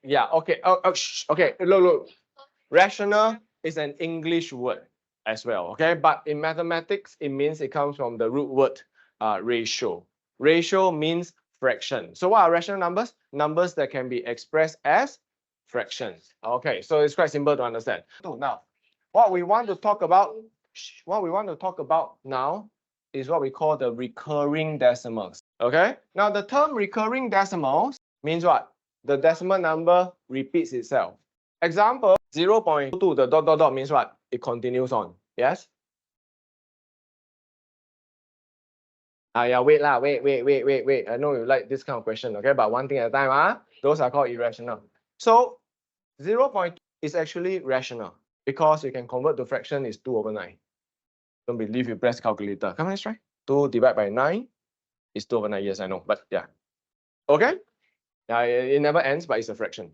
Yeah, okay. Okay, look. Rational is an English word as well, okay? But in mathematics, it means it comes from the root word ratio. Ratio means fraction. So what are rational numbers? Numbers that can be expressed as fractions. Okay, so it's quite simple to understand. So now, what we want to talk about now is what we call the recurring decimals. Okay, now the term recurring decimals means what? The decimal number repeats itself. Example, 0.22, the dot dot dot means what? It continues on. Yes? Yeah, wait. I know you like this kind of question, okay? But one thing at a time, those are called irrational. So 0.2 is actually rational because you can convert to fraction is 2/9. Don't believe you press calculator. Come on, let's try. 2 divided by 9 is 2/9. Yes, I know, but yeah. Okay? Yeah, it never ends, but it's a fraction.